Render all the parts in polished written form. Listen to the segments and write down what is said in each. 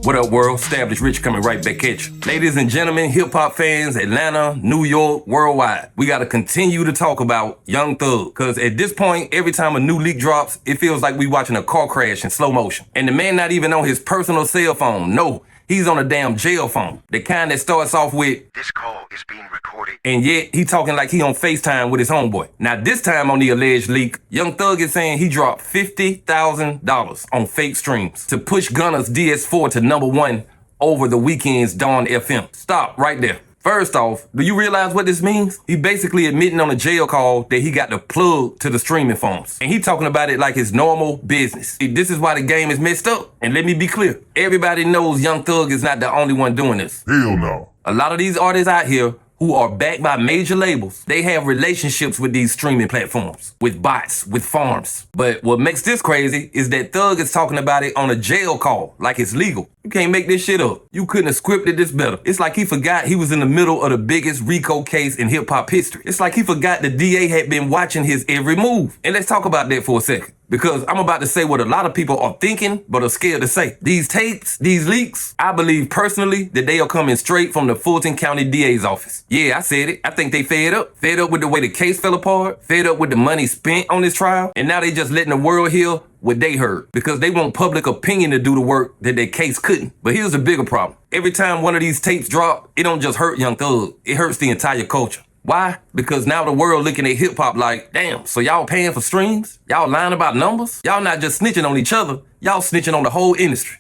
What up, world? Established Rich coming right back at you. Ladies and gentlemen, hip-hop fans, Atlanta, New York, worldwide, we got to continue to talk about Young Thug. Because at this point, every time a new leak drops, it feels like we watching a car crash in slow motion. And the man not even on his personal cell phone. No, he's on a damn jail phone. The kind that starts off with, "This call is being recorded." And yet, he talking like he on FaceTime with his homeboy. Now, this time on the alleged leak, Young Thug is saying he dropped $50,000 on fake streams to push Gunna'S DS4 to #1 over the Weeknd's Dawn FM. Stop right there. First off, do you realize what this means? He basically admitting on a jail call that he got the plug to the streaming phones. And he talking about it like it's normal business. See, this is why the game is messed up. And let me be clear. Everybody knows Young Thug is not the only one doing this. Hell no. A lot of these artists out here who are backed by major labels, they have relationships with these streaming platforms, with bots, with farms. But what makes this crazy is that Thug is talking about it on a jail call, like it's legal. You can't make this shit up. You couldn't have scripted this better. It's like he forgot he was in the middle of the biggest RICO case in hip-hop history. It's like he forgot the DA had been watching his every move. And let's talk about that for a second. Because I'm about to say what a lot of people are thinking, but are scared to say. These tapes, these leaks, I believe personally that they are coming straight from the Fulton County DA's office. Yeah, I said it. I think they fed up. Fed up with the way the case fell apart. Fed up with the money spent on this trial. And now they just letting the world hear what they heard. Because they want public opinion to do the work that their case couldn't. But here's the bigger problem. Every time one of these tapes drop, it don't just hurt Young Thug. It hurts the entire culture. Why? Because now the world looking at hip-hop like, damn, so y'all paying for streams? Y'all lying about numbers? Y'all not just snitching on each other, y'all snitching on the whole industry.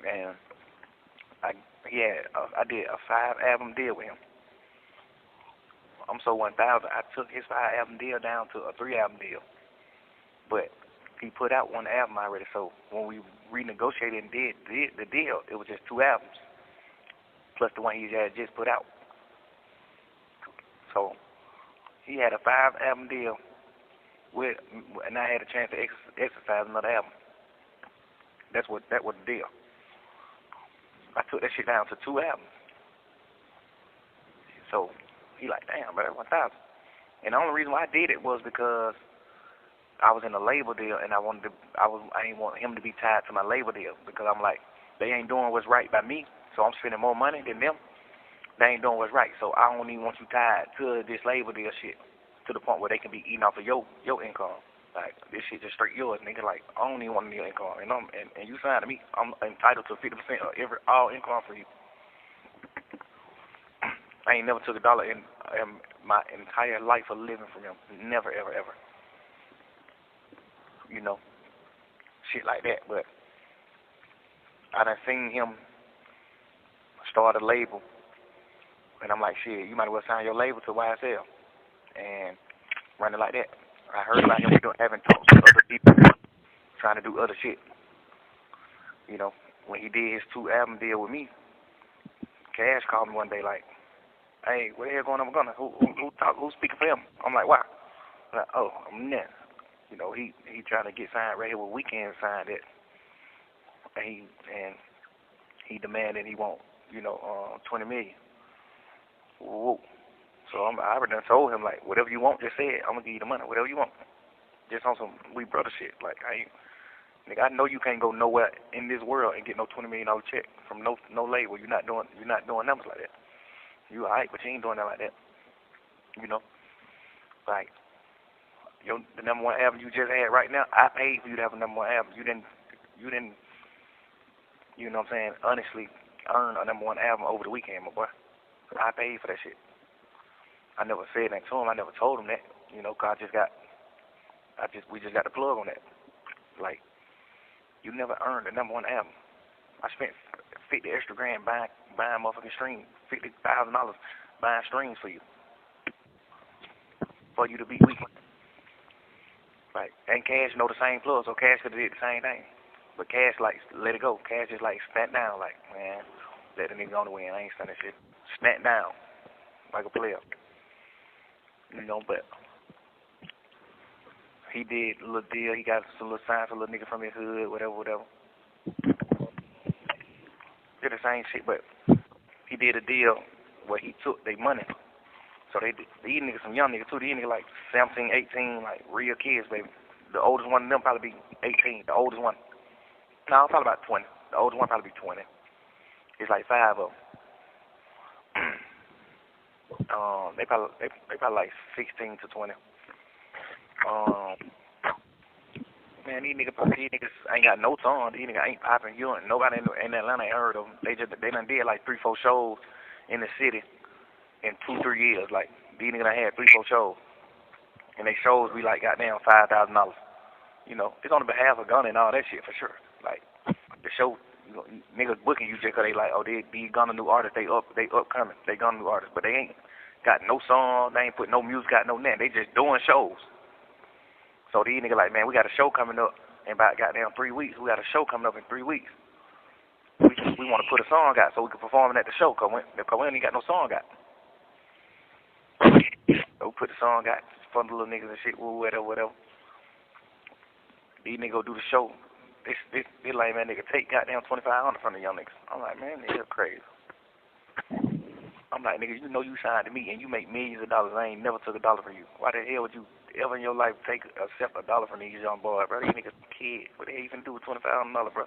Man, I did a 5-album deal with him. I'm so 1,000, I took his 5-album deal down to a 3-album deal. But he put out 1 album already, so when we renegotiated and did the deal, it was just 2 albums, plus the one he had just put out. So he had a 5-album deal and I had a chance to exercise another album. That was the deal. I took that shit down to 2 albums. So he like, damn, bro, 1,000. And the only reason why I did it was because I was in a label deal and I didn't want him to be tied to my label deal, because I'm like, they ain't doing what's right by me, so I'm spending more money than them. They ain't doing what's right, so I don't even want you tied to this label deal shit to the point where they can be eating off of your income. Like, this shit just straight yours, nigga. Like, I don't even want your income, and you signed to me. I'm entitled to 50% of all income for you. I ain't never took $1 in my entire life of living from him. Never, ever, ever. You know, shit like that. But I done seen him start a label. And I'm like, shit, you might as well sign your label to YSL and run it like that. I heard about him having talks with other people, trying to do other shit. You know, when he did his 2-album deal with me, Cash called me one day like, hey, what the hell going on with Gunna? Who's speaking for him? I'm like, why? I'm like, oh, I'm there. You know, he trying to get signed right here with Weeknd signed it. And he demanded he want, $20 million. Whoa. So I already done told him, like, whatever you want, just say it. I'm going to give you the money, whatever you want. Just on some we brother shit. Like, nigga, I know you can't go nowhere in this world and get no $20 million check from no label. You're not doing numbers like that. You all right, but you ain't doing that like that. You know? Like, the #1 album you just had right now, I paid for you to have a #1 album. You didn't, you know what I'm saying, honestly earn a #1 album over the weekend, my boy. I paid for that shit. I never said that to him. I never told him that, cause we just got the plug on that. Like, you never earned a #1 album. I spent $50 extra grand buying motherfucking streams, $50,000 buying streams for you to be weak. Like, and Cash know the same plug, so Cash could have did the same thing. But Cash like, let it go. Cash just like stand down, like, man, let the nigga on the win. I ain't standing shit. Snap down like a player. But he did a little deal. He got some little signs for a little nigga from his hood, whatever. Did the same shit, but he did a deal where he took their money. So these niggas, some young niggas too. These niggas like 17, 18, like real kids, baby. The oldest one of them probably be 18. The oldest one, no, probably about 20. The oldest one probably be 20. It's like 5 of them. They probably like 16 to 20. Man, these niggas ain't got no song. These niggas ain't popping. Nobody in Atlanta ain't heard of them. They done did like 3-4 shows in the city in 2-3 years. Like these niggas done had 3-4 shows, and they shows be like goddamn $5,000. You know, it's on the behalf of Gunna and all that shit for sure. Like the show, you know, niggas booking you just 'cause they like, oh, these Gunna new artists, they upcoming, they Gunna new artists, but they ain't got no song, they ain't put no music out, no nothing. They just doing shows. So these niggas like, man, we got a show coming up in about goddamn 3 weeks. We got a show coming up in 3 weeks. We want to put a song out so we can perform it at the show, 'cause we ain't got no song out. So we put the song out, fun little niggas and shit, whatever. These niggas go do the show. This lame man nigga take goddamn $2,500 from the young niggas. I'm like, man, nigga crazy. I'm like, nigga, you know you signed to me and you make millions of dollars. I ain't never took a dollar from you. Why the hell would you ever in your life accept a dollar from these young boys, bro? These niggas kids. What the hell you finna do with $2,500, bro?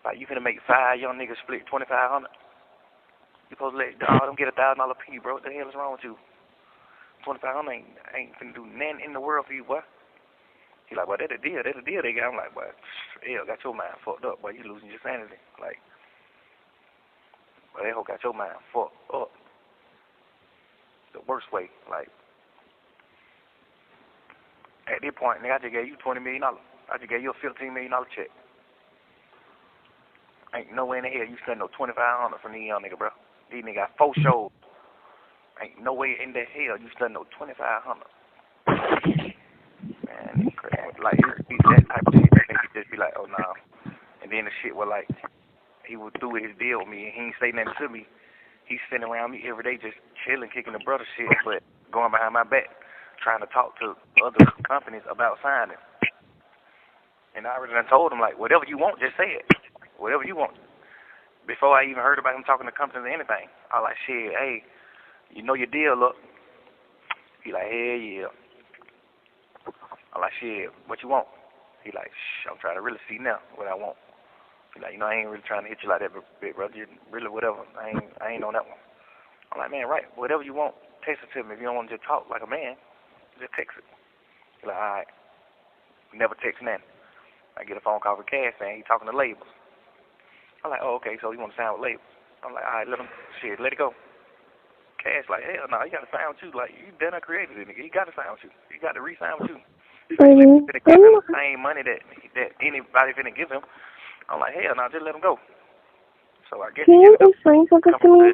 Like, you finna make 5 young niggas split $2,500? You supposed to let all them get $1,000 piece, bro. What the hell is wrong with you? $2,500 ain't finna do nothing in the world for you, boy. He like, well, that's a deal they got. I'm like, boy, hell, got your mind fucked up, boy. You losing your sanity. Like, but that hoe got your mind fucked up. The worst way. Like, at this point, nigga, I just gave you $20 million. I just gave you a $15 million check. Ain't no way in the hell you spend no $2,500 from these young nigga, bro. These niggas got 4 shows. Ain't no way in the hell you spend no $2,500. Man, like, it be that type of shit that make you just be like, oh, nah. And then the shit was like, he was through with his deal with me, and he ain't say nothing to me. He's sitting around me every day just chilling, kicking the brother shit, but going behind my back, trying to talk to other companies about signing. And I already done told him, like, whatever you want, just say it. Whatever you want. Before I even heard about him talking to companies or anything, I like, shit, hey, you know your deal, look. He like, hell yeah. I'm like, shit, what you want? He like, I'm trying to really see now what I want. He like, you know, I ain't really trying to hit you like that, big brother. Just really whatever. I ain't on that one. I'm like, man, right, whatever you want, text it to me. If you don't want to just talk like a man, just text it. He like, all right. Never text nothing. I get a phone call from Cash saying he talking to labels. I'm like, oh, okay, so you want to sign with labels. I'm like, all right, let it go. Cash like, hell no, he got to sign with you. Like, you done created it, nigga. He got to sign with you. He got to re-sign with you. Finna give him the same money that anybody finna give him. I'm like, hell no, just let him go. So I guess can you explain something to me?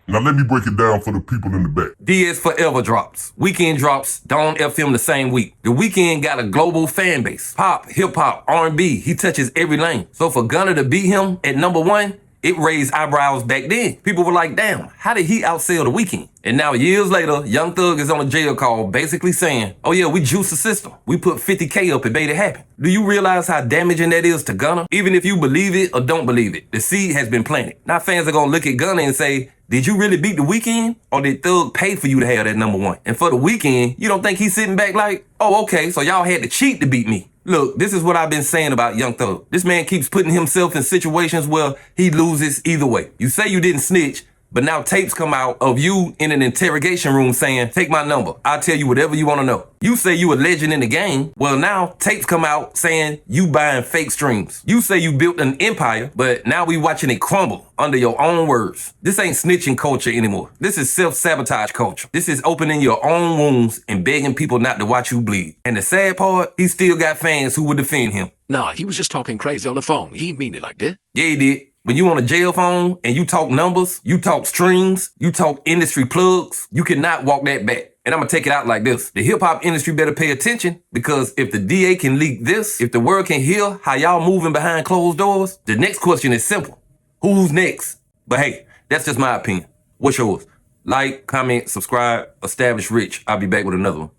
Now let me break it down for the people in the back. DS Forever drops. Weeknd drops Dawn FM the same week. The Weeknd got a global fan base. Pop, hip-hop, R&B. He touches every lane. So for Gunna to beat him at #1, it raised eyebrows back then. People were like, damn, how did he outsell the Weeknd? And now years later, Young Thug is on a jail call basically saying, oh yeah, we juiced the system. We put 50K up and made it happen. Do you realize how damaging that is to Gunna? Even if you believe it or don't believe it, the seed has been planted. Now fans are gonna look at Gunna and say, did you really beat the Weeknd? Or did Thug pay for you to have that #1? And for the Weeknd, you don't think he's sitting back like, oh, okay, so y'all had to cheat to beat me. Look, this is what I've been saying about Young Thug. This man keeps putting himself in situations where he loses either way. You say you didn't snitch, but now tapes come out of you in an interrogation room saying, take my number. I'll tell you whatever you want to know. You say you a legend in the game. Well, now tapes come out saying you buying fake streams. You say you built an empire, but now we watching it crumble under your own words. This ain't snitching culture anymore. This is self-sabotage culture. This is opening your own wounds and begging people not to watch you bleed. And the sad part, he still got fans who would defend him. Nah, he was just talking crazy on the phone. He didn't mean it like that. Yeah, he did. When you on a jail phone and you talk numbers, you talk streams, you talk industry plugs, you cannot walk that back. And I'm gonna take it out like this. The hip-hop industry better pay attention, because if the DA can leak this, if the world can hear how y'all moving behind closed doors, the next question is simple. Who's next? But hey, that's just my opinion. What's yours? Like, comment, subscribe, establish rich. I'll be back with another one.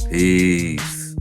Peace.